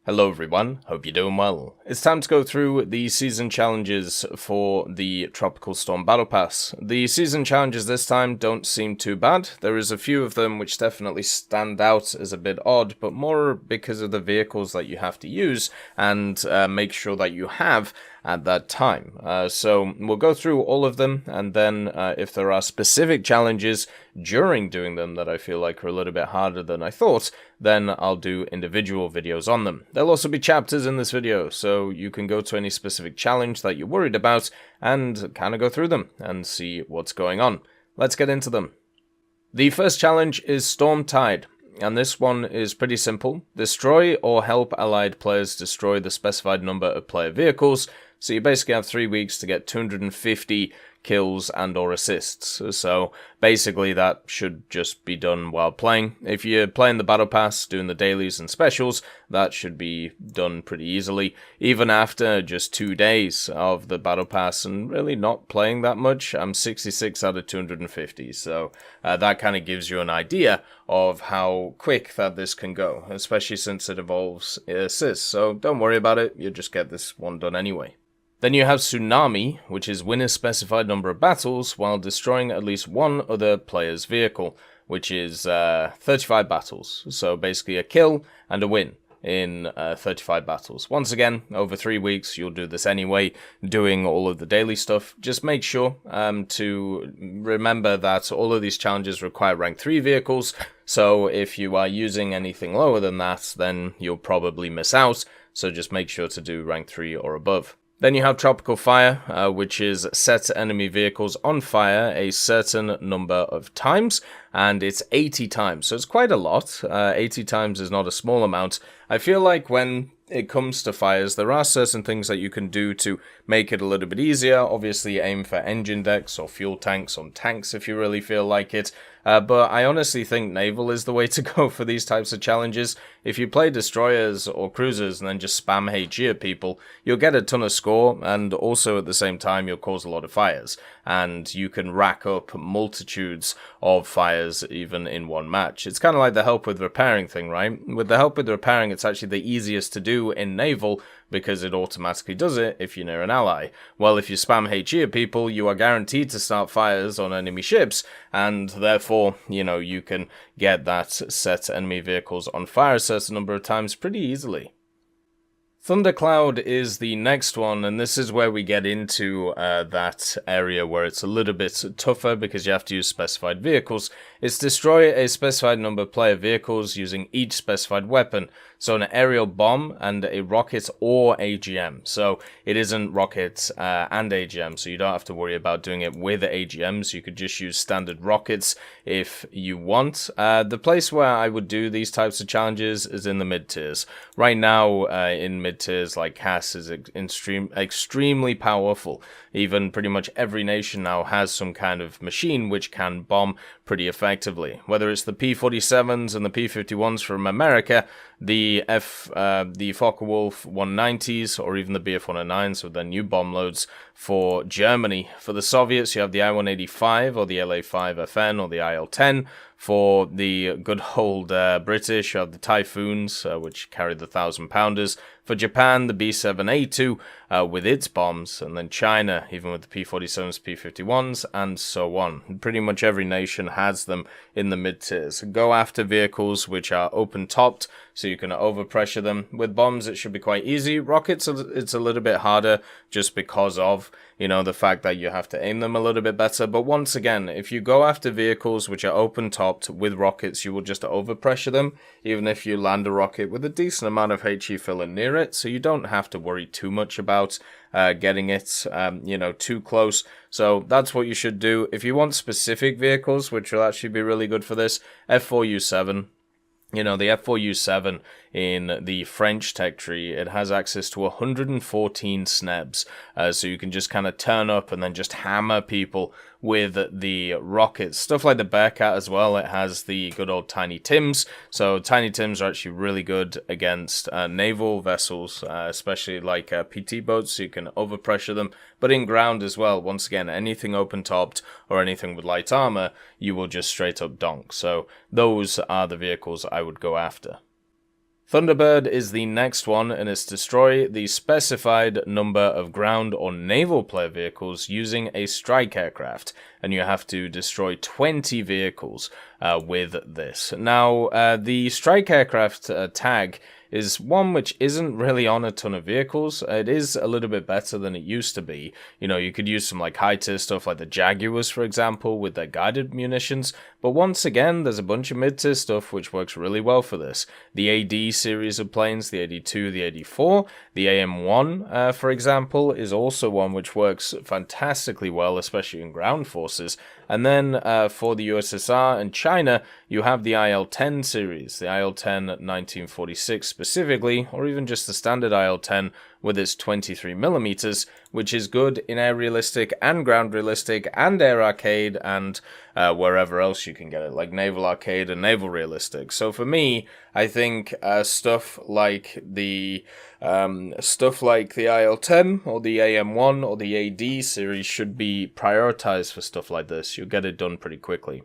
Hello everyone, hope you're doing well. It's time to go through the season challenges for the Tropical Storm Battle Pass. The season challenges this time don't seem too bad. There is a few of them which definitely stand out as a bit odd, but more because of the vehicles that you have to use and make sure that you have at that time. So we'll go through all of them, and then if there are specific challenges during doing them that I feel like are a little bit harder than I thought, then I'll do individual videos on them. There'll also be chapters in this video, so you can go to any specific challenge that you're worried about and kind of go through them and see what's going on. Let's get into them. The first challenge is Storm Tide, and this one is pretty simple. Destroy or help allied players destroy the specified number of player vehicles. So you basically have 3 weeks to get 250 kills and or assists. So basically that should just be done while playing. If you're playing the battle pass, doing the dailies and specials, that should be done pretty easily. Even after just 2 days of the battle pass and really not playing that much, I'm 66 out of 250. So that kind of gives you an idea of how quick that this can go, especially since it involves assists. So don't worry about it, you'll just get this one done anyway. Then you have Tsunami, which is win a specified number of battles while destroying at least one other player's vehicle, which is 35 battles. So basically a kill and a win in 35 battles. Once again, over 3 weeks, you'll do this anyway, doing all of the daily stuff. Just make sure to remember that all of these challenges require rank 3 vehicles, so if you are using anything lower than that, then you'll probably miss out, so just make sure to do rank 3 or above. Then you have Tropical Fire, which is set enemy vehicles on fire a certain number of times, and it's 80 times, so it's quite a lot. 80 times is not a small amount. I feel like when it comes to fires, there are certain things that you can do to make it a little bit easier. Obviously, aim for engine decks or fuel tanks on tanks if you really feel like it. But I honestly think naval is the way to go for these types of challenges. If you play destroyers or cruisers and then just spam HG at people, you'll get a ton of score, and also at the same time you'll cause a lot of fires. And you can rack up multitudes of fires even in one match. It's kind of like the help with repairing thing, right? With the help with repairing, it's actually the easiest to do in naval, because it automatically does it if you're near an ally. Well, if you spam HE at people, you are guaranteed to start fires on enemy ships, and therefore, you know, you can get that set enemy vehicles on fire a certain number of times pretty easily. Thundercloud is the next one, and this is where we get into that area where it's a little bit tougher because you have to use specified vehicles. It's destroy a specified number of player vehicles using each specified weapon. So an aerial bomb and a rocket or AGM. So it isn't rockets and AGM, so you don't have to worry about doing it with AGMs. You could just use standard rockets if you want. The place where I would do these types of challenges is in the mid-tiers. Right now, in mid-tiers, like Cass is extremely powerful. Even pretty much every nation now has some kind of machine which can bomb pretty effectively. Whether it's the P-47s and the P-51s from America, the Focke-Wulf 190s, or even the Bf-109s with their new bomb loads for Germany. For the Soviets, you have the I-185 or the LA-5FN or the IL-10. For the good old British, you have the Typhoons, which carry the 1,000-pounders. For Japan, the B-7A2 with its bombs, and then China, even with the P-47s, P-51s, and so on. Pretty much every nation has them in the mid-tiers. Go after vehicles which are open-topped, so you can overpressure them. With bombs, it should be quite easy. Rockets, it's a little bit harder just because of, you know, the fact that you have to aim them a little bit better. But once again, if you go after vehicles which are open-topped with rockets, you will just overpressure them, even if you land a rocket with a decent amount of HE filling near it, so you don't have to worry too much about getting it, you know, too close. So that's what you should do. If you want specific vehicles, which will actually be really good for this, F4U7. You know, the F4U7 in the French tech tree, it has access to 114 snebs, so you can just kind of turn up and then just hammer people with the rockets. Stuff like the Bearcat as well, it has the good old Tiny Tims, so Tiny Tims are actually really good against naval vessels, especially like PT boats, so you can overpressure them, but in ground as well. Once again, anything open-topped or anything with light armor, you will just straight up donk, so those are the vehicles I would go after. Thunderbird is the next one, and it's destroy the specified number of ground or naval player vehicles using a strike aircraft, and you have to destroy 20 vehicles with this. Now, the strike aircraft tag is one which isn't really on a ton of vehicles. It is a little bit better than it used to be. You know, you could use some like high-tier stuff like the Jaguars, for example, with their guided munitions, but once again, there's a bunch of mid-tier stuff which works really well for this. The AD series of planes, the AD2, the AD4, the AM1, for example, is also one which works fantastically well, especially in ground forces. And then for the USSR and China, you have the IL-10 series, the IL-10 1946 specifically, or even just the standard IL-10 with its 23mm, which is good in air realistic and ground realistic and air arcade and wherever else you can get it, like naval arcade and naval realistic. So for me, I think stuff like the IL-10 or the AM1 or the AD series should be prioritized for stuff like this. You'll get it done pretty quickly.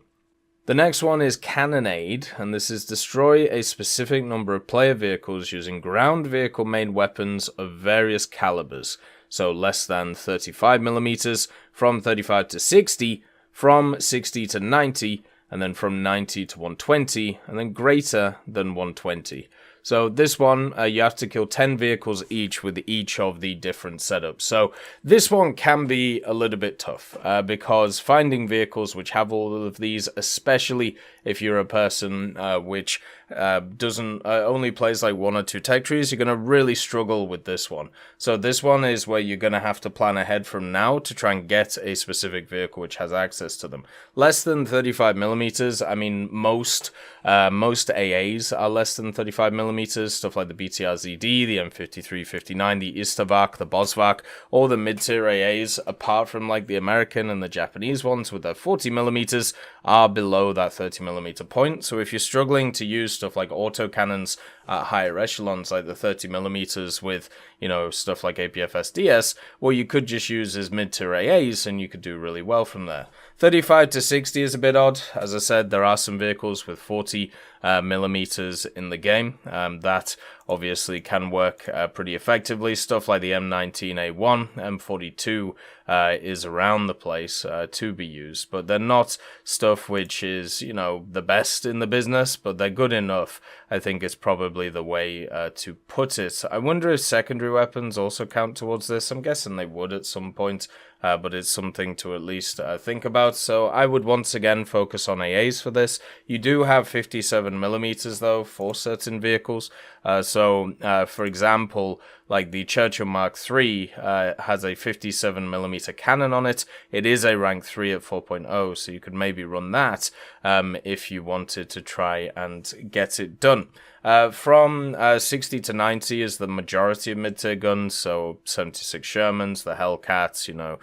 The next one is Cannonade, and this is destroy a specific number of player vehicles using ground vehicle made weapons of various calibers. So less than 35mm, from 35 to 60, from 60 to 90, and then from 90 to 120, and then greater than 120. So this one, you have to kill 10 vehicles each with each of the different setups. So this one can be a little bit tough because finding vehicles which have all of these, especially if you're a person which doesn't only plays like one or two tech trees, you're going to really struggle with this one. So this one is where you're going to have to plan ahead from now to try and get a specific vehicle which has access to them. Less than 35mm, I mean, most AAs are less than 35mm, stuff like the BTR-ZD, the M53-59, the Istavak, the Bosvak, all the mid-tier AAs, apart from like the American and the Japanese ones with their 40mm, are below that 30mm point. So if you're struggling to use stuff like autocannons at higher echelons, like the 30mm with, you know, stuff like APFSDS, well, you could just use as mid-tier AAs and you could do really well from there. 35 to 60 is a bit odd. As I said, there are some vehicles with 40mm in the game that obviously can work pretty effectively. Stuff like the M19A1, M42 is around the place to be used, but they're not stuff which is, you know, the best in the business, but they're good enough. I think it's probably the way to put it. I wonder if secondary weapons also count towards this. I'm guessing they would at some point, but it's something to at least think about. So I would once again focus on AAs for this. You do have 57mm though for certain vehicles. For example, like the Churchill Mark III has a 57mm cannon on it. It is a rank 3 at 4.0, so you could maybe run that if you wanted to try and get it done. From 60 to 90 is the majority of mid-tier guns, so 76 Shermans, the Hellcats, you know,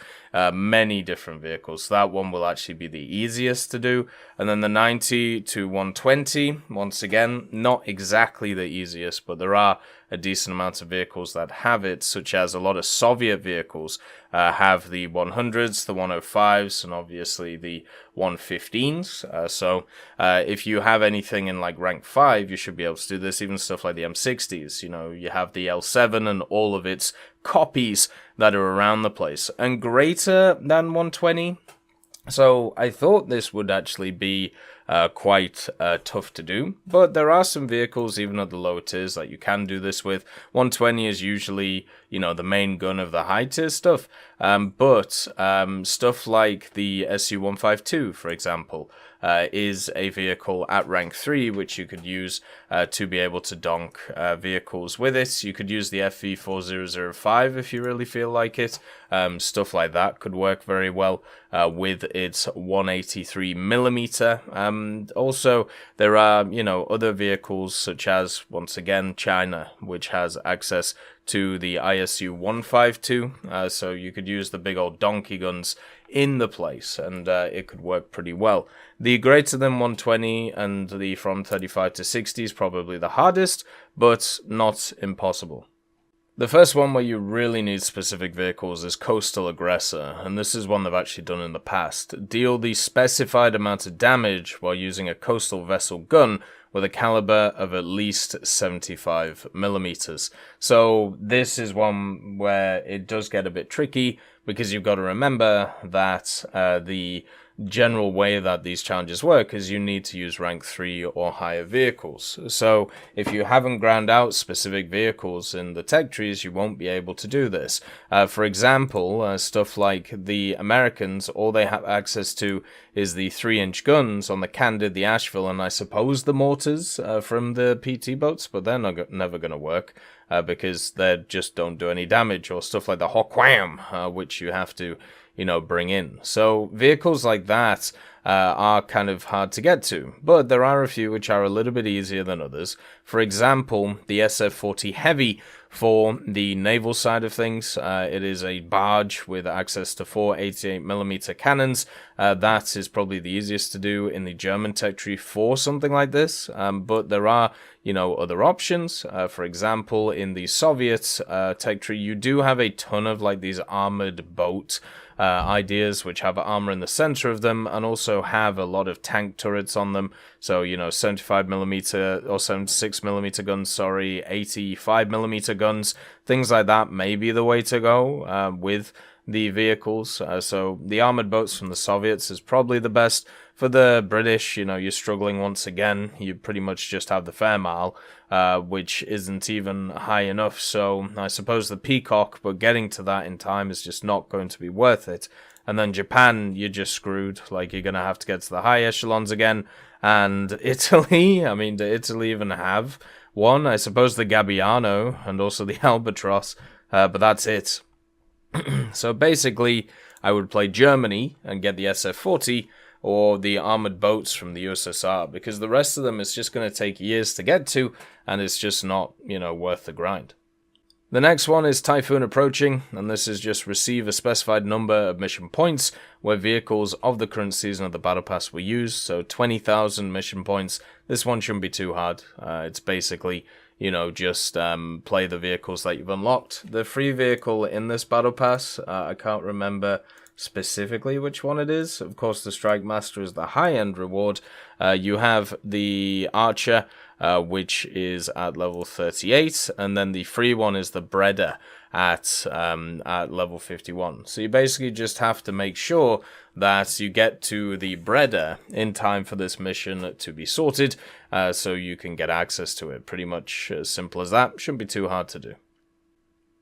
many different vehicles. So that one will actually be the easiest to do. And then the 90 to 120, once again, not exactly the easiest, but there are a decent amount of vehicles that have it, such as a lot of Soviet vehicles have the 100s, the 105s, and obviously the 115s. So if you have anything in like rank 5, you should be able to do this. Even stuff like the M60s, you know, you have the L7 and all of its copies that are around the place. And greater than 120. So I thought this would actually be quite tough to do, but there are some vehicles even at the lower tiers that you can do this with. 120 is usually, you know, the main gun of the high tier stuff, but stuff like the SU-152, for example, is a vehicle at rank 3 which you could use to be able to donk vehicles with it. You could use the FV4005 if you really feel like it. Stuff like that could work very well with its 183mm. Also, there are, you know, other vehicles such as, once again, China, which has access to the ISU-152, so you could use the big old donkey guns in the place, and it could work pretty well. The greater than 120 and the from 35 to 60 is probably the hardest, but not impossible. The first one where you really need specific vehicles is Coastal Aggressor, and this is one they've actually done in the past. Deal the specified amount of damage while using a coastal vessel gun with a caliber of at least 75 millimeters. So this is one where it does get a bit tricky, because you've got to remember that the general way that these challenges work is you need to use rank 3 or higher vehicles. So if you haven't ground out specific vehicles in the tech trees, you won't be able to do this. For example, stuff like the Americans, all they have access to is the 3-inch guns on the Cannonade, the Asheville, and I suppose the mortars from the PT boats, but they're never going to work. Because they just don't do any damage, or stuff like the Hawkwam, which you have to, bring in. So vehicles like that are kind of hard to get to, but there are a few which are a little bit easier than others. For example, the SF-40 Heavy for the naval side of things. It is a barge with access to 4 88mm cannons. That is probably the easiest to do in the German tech tree for something like this, but there are other options. For example, in the Soviet tech tree, you do have a ton of like these armored boat ideas which have armor in the center of them and also have a lot of tank turrets on them. So 75mm or 76mm guns, 85mm guns, things like that may be the way to go with the vehicles. So the armored boats from the Soviets is probably the best. For the British, you're struggling once again. You pretty much just have the Fairmile, which isn't even high enough. So I suppose the Peacock, but getting to that in time is just not going to be worth it. And then Japan, you're just screwed. Like, you're going to have to get to the high echelons again. And Italy, do Italy even have one? I suppose the Gabbiano and also the Albatross, but that's it. So basically, I would play Germany and get the SF-40 or the armored boats from the USSR, because the rest of them is just going to take years to get to, and it's just not, worth the grind. The next one is Typhoon Approaching, and this is just receive a specified number of mission points where vehicles of the current season of the Battle Pass were used, so 20,000 mission points. This one shouldn't be too hard. It's basically, just play the vehicles that you've unlocked. The free vehicle in this Battle Pass, I can't remember specifically which one it is. Of course, the Strike Master is the high-end reward. You have the Archer, which is at level 38, and then the free one is the Breeder at level 51. So you basically just have to make sure that you get to the Breeder in time for this mission to be sorted, so you can get access to it. Pretty much as simple as that. Shouldn't be too hard to do.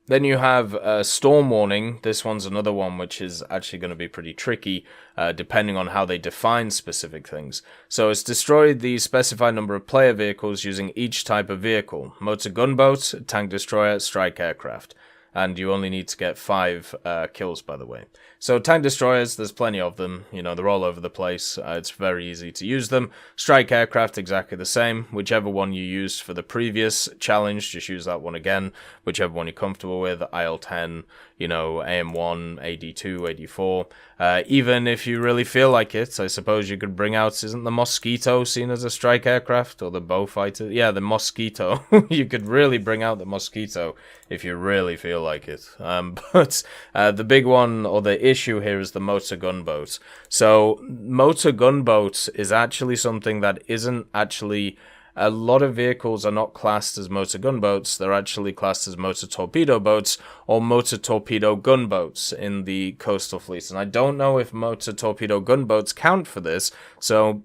Then you have Storm Warning. This one's another one which is actually going to be pretty tricky, depending on how they define specific things. So it's destroyed the specified number of player vehicles using each type of vehicle: motor gunboat, tank destroyer, strike aircraft. And you only need to get 5 kills, by the way. So tank destroyers, there's plenty of them. They're all over the place. It's very easy to use them. Strike aircraft, exactly the same. Whichever one you used for the previous challenge, just use that one again. Whichever one you're comfortable with. IL-10, AM-1, AD-2, AD-4. Even if you really feel like it, I suppose you could bring out, isn't the Mosquito seen as a strike aircraft? Or the Beaufighter? Yeah, the Mosquito. You could really bring out the Mosquito if you really feel like it. But the big one, or the issue here, is the motor gunboat. So motor gunboat is actually something that isn't actually... A lot of vehicles are not classed as motor gunboats. They're actually classed as motor torpedo boats or motor torpedo gunboats in the coastal fleet. And I don't know if motor torpedo gunboats count for this. So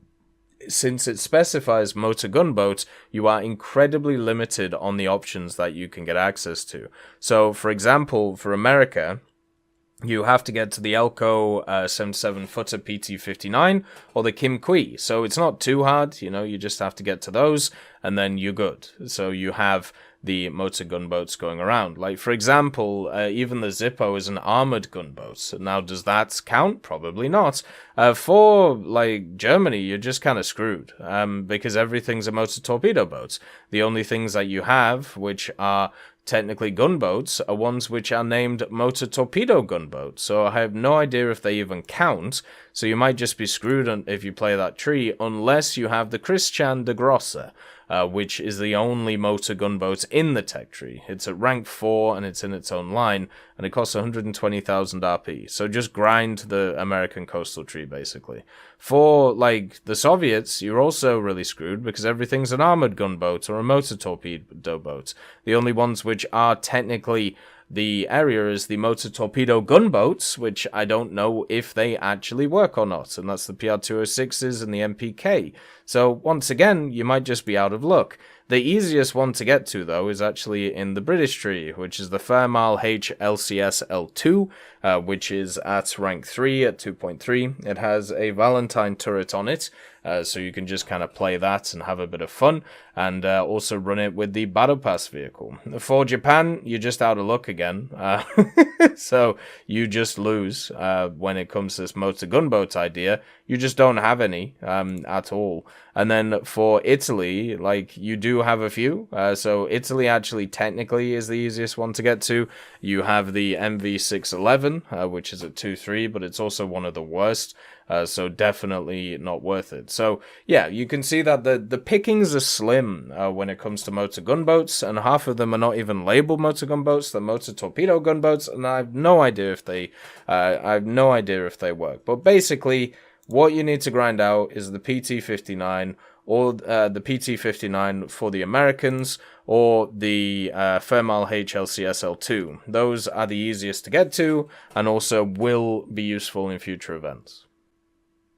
since it specifies motor gunboat, you are incredibly limited on the options that you can get access to. So, for example, for America, you have to get to the Elco 77-footer PT-59 or the Kim Kui. So it's not too hard, you just have to get to those, and then you're good. So you have the motor gunboats going around. Like, for example, even the Zippo is an armored gunboat. Now, does that count? Probably not. For, Germany, you're just kind of screwed, because everything's a motor torpedo boat. The only things that you have, which are technically gunboats are ones which are named motor torpedo gunboats. So I have no idea if they even count. So you might just be screwed if you play that tree, unless you have the Christian de Grosse, which is the only motor gunboat in the tech tree. It's at rank 4 and it's in its own line, and it costs 120,000 RP. So just grind the American coastal tree, basically. For, like, the Soviets, you're also really screwed because everything's an armored gunboat or a motor torpedo boat. The only ones which are technically the area is the motor torpedo gunboats, which I don't know if they actually work or not, and that's the PR-206s and the MPK. So once again, you might just be out of luck. The easiest one to get to, though, is actually in the British tree, which is the Fairmile HLCS L2, which is at rank 3 at 2.3. It has a Valentine turret on it, so you can just kind of play that and have a bit of fun, and also run it with the Battle Pass vehicle. For Japan, you're just out of luck again, so you just lose when it comes to this motor gunboat idea. You just don't have any at all. And then for Italy, like, you do have a few. So Italy actually technically is the easiest one to get to. You have the MV611, which is at 2.3, but it's also one of the worst. So definitely not worth it. So yeah, you can see that the pickings are slim when it comes to motor gunboats, and half of them are not even labeled motor gunboats. They're motor torpedo gunboats, and I have no idea if they work. But basically, what you need to grind out is the PT-59 or the PT-59 for the Americans, or the Fairmile HLCSL2. Those are the easiest to get to and also will be useful in future events.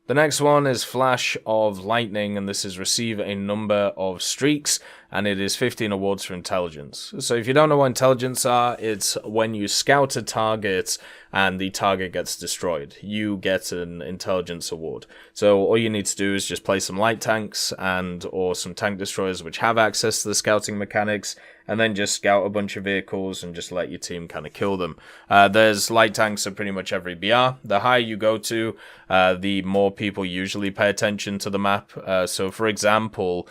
The next one is Flash of Lightning, and this is receive a number of streaks, and it is 15 awards for intelligence. So if you don't know what intelligence are, it's when you scout a target and the target gets destroyed. You get an intelligence award. So all you need to do is just play some light tanks or some tank destroyers which have access to the scouting mechanics, and then just scout a bunch of vehicles and just let your team kind of kill them. There's light tanks at pretty much every BR. The higher you go to, the more people usually pay attention to the map. So for example,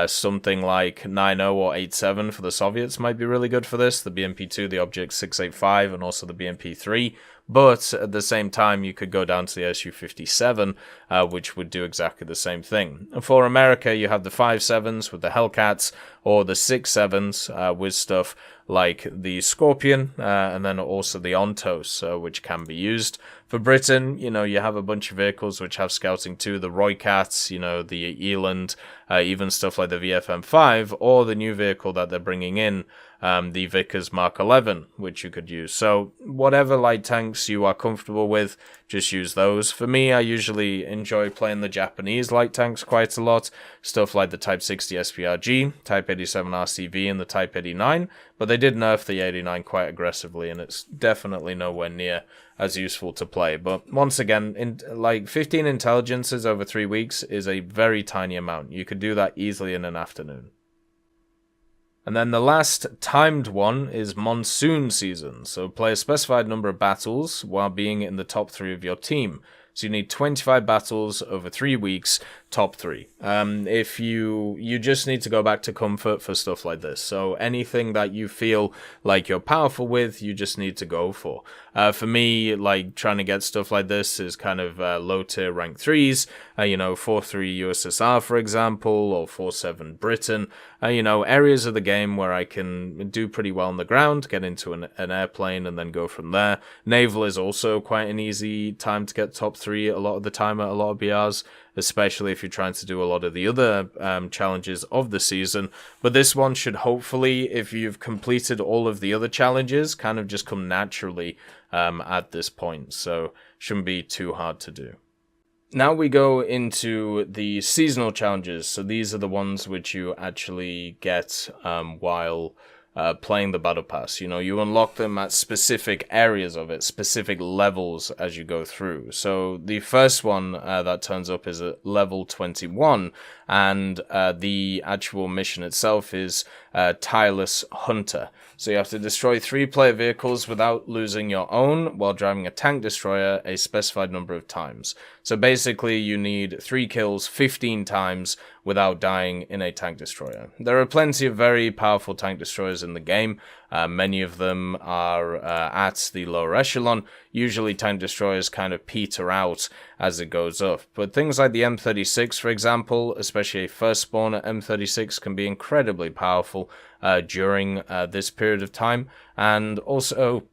something like 9.0 or 8.7 for the Soviets might be really good for this. The BMP-2, the Object 685, and also the BMP-3. But at the same time, you could go down to the Su-57, which would do exactly the same thing. For America, you have the 5.7s with the Hellcats, or the 6.7s with stuff like the Scorpion, and then also the Ontos, which can be used. For Britain, you have a bunch of vehicles which have scouting too, the Roycats, the Eland, even stuff like the VFM5, or the new vehicle that they're bringing in, the Vickers Mark 11, which you could use. So whatever light tanks you are comfortable with, just use those. For me, I usually enjoy playing the Japanese light tanks quite a lot, stuff like the Type 60 SPRG, Type 87 RCV, and the Type 89, but they did nerf the 89 quite aggressively, and it's definitely nowhere near as useful to play. But once again, 15 intelligences over 3 weeks is a very tiny amount. You could do that easily in an afternoon. And then the last timed one is Monsoon season. So play a specified number of battles while being in the top 3 of your team. So you need 25 battles over 3 weeks, top 3. If you just need to go back to comfort for stuff like this. So anything that you feel like you're powerful with, you just need to go for. For me, trying to get stuff like this is kind of low tier rank 3s, 4.3 USSR, for example, or 4.7 Britain, areas of the game where I can do pretty well on the ground, get into an airplane and then go from there. Naval is also quite an easy time to get top 3 a lot of the time at a lot of BRs, especially if you're trying to do a lot of the other challenges of the season. But this one should hopefully, if you've completed all of the other challenges, kind of just come naturally at this point. So shouldn't be too hard to do. Now we go into the seasonal challenges. So these are the ones which you actually get while playing the Battle Pass. You unlock them at specific areas of it, specific levels as you go through. So the first one that turns up is at level 21, and the actual mission itself is Tireless Hunter. So you have to destroy 3-player vehicles without losing your own while driving a tank destroyer a specified number of times. So basically you need 3 kills 15 times without dying in a tank destroyer. There are plenty of very powerful tank destroyers in the game. Many of them are at the lower echelon. Usually tank destroyers kind of peter out as it goes up. But things like the M36, for example, especially a first spawn at M36, can be incredibly powerful during this period of time. And also,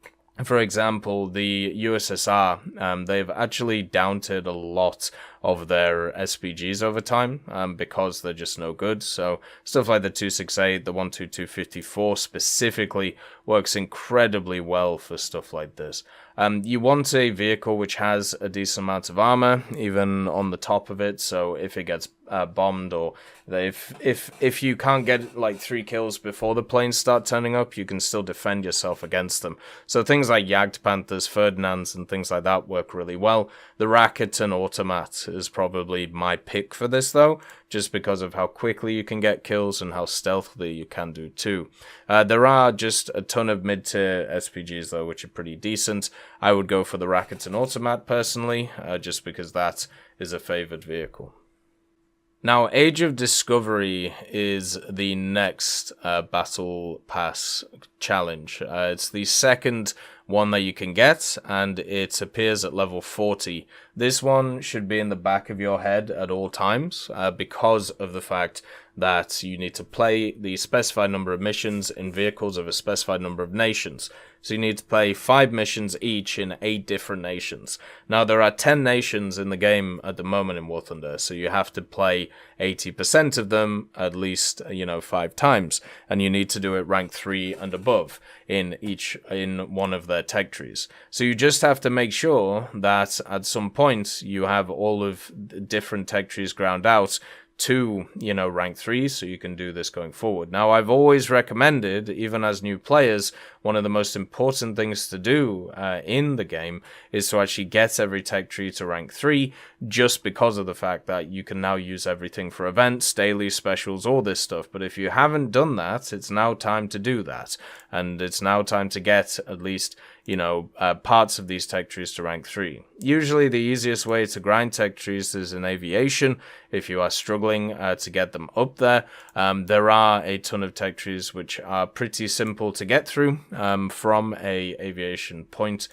for example, the USSR, they've actually downtied a lot of their SPGs over time because they're just no good. So stuff like the 268, the 12254 specifically works incredibly well for stuff like this. You want a vehicle which has a decent amount of armor, even on the top of it, so if it gets bombed, or if you can't get like 3 kills before the planes start turning up, you can still defend yourself against them. So things like Jagdpanthers, Ferdinands, and things like that work really well. The Raketen Automat is probably my pick for this, though, just because of how quickly you can get kills and how stealthily you can do too. There are just a ton of mid-tier SPGs, though, which are pretty decent. I would go for the Raketen Automat personally, just because that is a favored vehicle. Now, Age of Discovery is the next Battle Pass challenge. It's the second one that you can get, and it appears at level 40. This one should be in the back of your head at all times because of the fact that you need to play the specified number of missions in vehicles of a specified number of nations. So you need to play 5 missions each in 8 different nations. Now, there are 10 nations in the game at the moment in War Thunder, so you have to play 80% of them at least, 5 times. And you need to do it rank 3 and above in one of their tech trees. So you just have to make sure that at some point you have all of the different tech trees ground out to, rank 3, so you can do this going forward. Now, I've always recommended, even as new players, one of the most important things to do in the game is to actually get every tech tree to rank 3, just because of the fact that you can now use everything for events, daily specials, all this stuff. But if you haven't done that, it's now time to do that. And it's now time to get at least, parts of these tech trees to rank 3. Usually the easiest way to grind tech trees is in aviation, if you are struggling to get them up there. There are a ton of tech trees which are pretty simple to get through from a aviation point.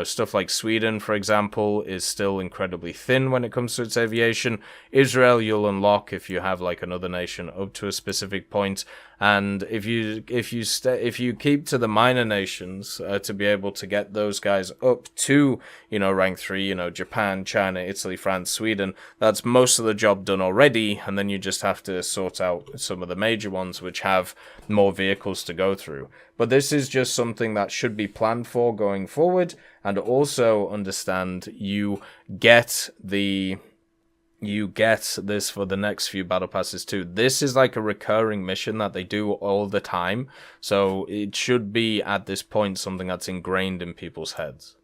Stuff like Sweden, for example, is still incredibly thin when it comes to its aviation. Israel, you'll unlock if you have like another nation up to a specific point. And if you keep to the minor nations to be able to get those guys up to rank 3, Japan, China, Italy, France, Sweden, that's most of the job done already. And then you just have to sort out some of the major ones which have more vehicles to go through. But this is just something that should be planned for going forward, and also understand you get this for the next few battle passes too. This is like a recurring mission that they do all the time, so it should be at this point something that's ingrained in people's heads.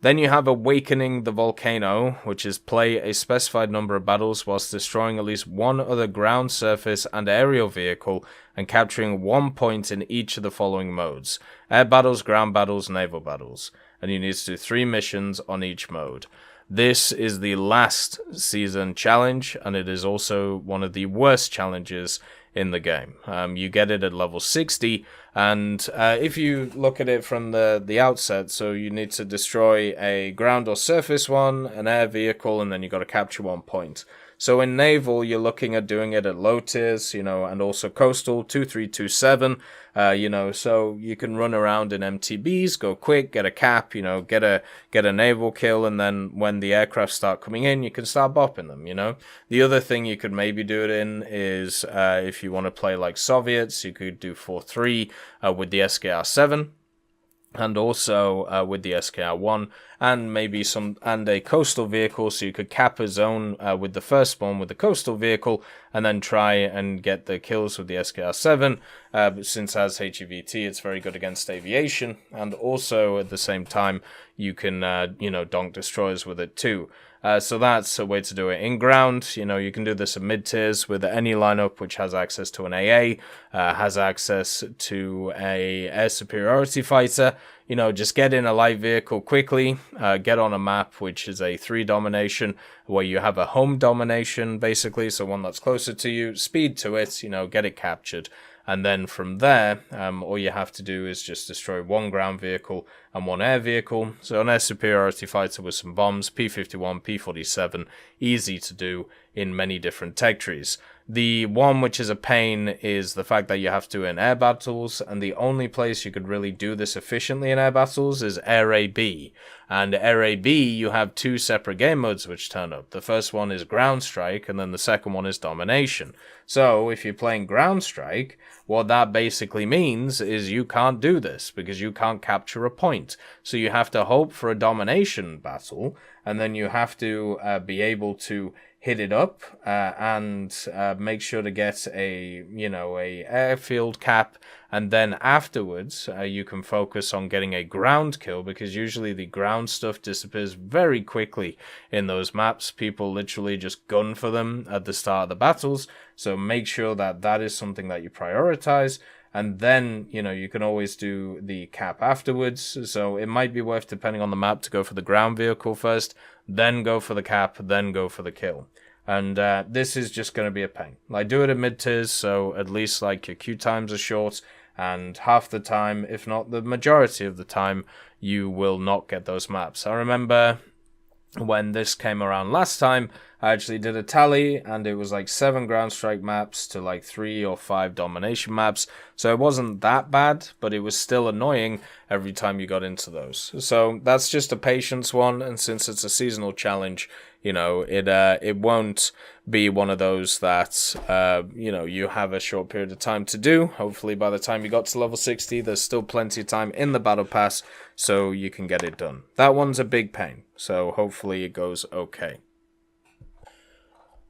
Then you have Awakening the Volcano, which is play a specified number of battles whilst destroying at least one other ground, surface, and aerial vehicle and capturing 1 point in each of the following modes: air battles, ground battles, naval battles. And you need to do 3 missions on each mode. This is the last season challenge, and it is also one of the worst challenges in the game. You get it at level 60, and if you look at it from the outset, so you need to destroy a ground or surface one, an air vehicle, and then you got to capture 1 point. So in naval, you're looking at doing it at low tiers, and also coastal, 2, 3, 2, 7, so you can run around in MTBs, go quick, get a cap, get a naval kill, and then when the aircraft start coming in, you can start bopping them, The other thing you could maybe do it in is, if you want to play like Soviets, you could do 4-3 with the SKR-7. And also with the SKR-1, and maybe a coastal vehicle, so you could cap a zone with the first spawn with the coastal vehicle, and then try and get the kills with the SKR-7. Since it has HEVT, it's very good against aviation, and also at the same time you can donk destroyers with it too. So that's a way to do it. In ground, you can do this at mid-tiers with any lineup which has access to an AA, has access to a air superiority fighter. Just get in a light vehicle quickly, get on a map which is a 3 domination, where you have a home domination, basically, so one that's closer to you, speed to it, get it captured. And then from there, all you have to do is just destroy 1 ground vehicle and 1 air vehicle. So an air superiority fighter with some bombs, P-51, P-47, easy to do in many different tech trees. The one which is a pain is the fact that you have to in air battles, and the only place you could really do this efficiently in air battles is Air AB. And Air AB, you have 2 separate game modes which turn up. The first one is Ground Strike, and then the second one is Domination. So if you're playing Ground Strike, what that basically means is you can't do this, because you can't capture a point. So you have to hope for a domination battle, and then you have to be able to hit it up and make sure to get a airfield cap, and then afterwards you can focus on getting a ground kill, because usually the ground stuff disappears very quickly in those maps. People literally just gun for them at the start of the battles, so make sure that that is something that you prioritize. And then, you can always do the cap afterwards. So it might be worth, depending on the map, to go for the ground vehicle first, then go for the cap, then go for the kill. And this is just going to be a pain. Do it at mid-tiers, so at least your queue times are short, and half the time, if not the majority of the time, you will not get those maps. I remember when this came around last time, I actually did a tally, and it was 7 ground strike maps to 3 or 5 domination maps. So it wasn't that bad, but it was still annoying every time you got into those. So that's just a patience one, and since it's a seasonal challenge, it won't be one of those that you have a short period of time to do. Hopefully by the time you got to level 60, there's still plenty of time in the battle pass, so you can get it done. That one's a big pain, so hopefully it goes okay.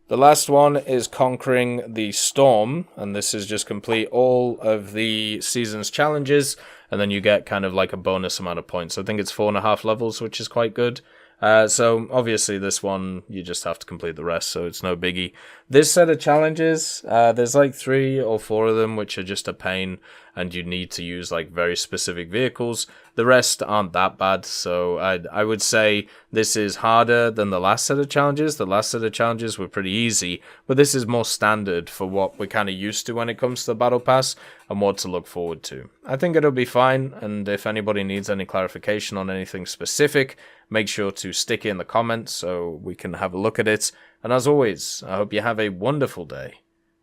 The last one is conquering the storm, and this is just complete all of the season's challenges, and then you get kind of a bonus amount of points. I think it's 4.5 levels, which is quite good. So obviously this one, you just have to complete the rest, so it's no biggie. This set of challenges, there's 3 or 4 of them which are just a pain, and you need to use very specific vehicles. The rest aren't that bad, so I would say this is harder than the last set of challenges. The last set of challenges were pretty easy, but this is more standard for what we're kind of used to when it comes to the Battle Pass and what to look forward to. I think it'll be fine, and if anybody needs any clarification on anything specific, make sure to stick it in the comments so we can have a look at it. And as always, I hope you have a wonderful day,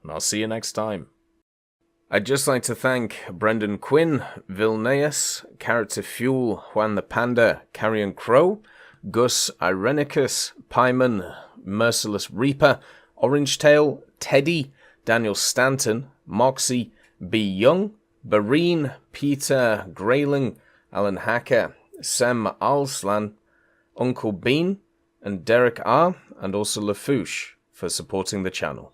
and I'll see you next time. I'd just like to thank Brendan Quinn, Vilneus, Character Fuel, Juan the Panda, Carrion Crow, Gus Irenicus, Pyman, Merciless Reaper, Orange Tail, Teddy, Daniel Stanton, Moxie, B. Young, Bareen, Peter Grayling, Alan Hacker, Sem Alslan, Uncle Bean, and Derek R., and also Lafouche for supporting the channel.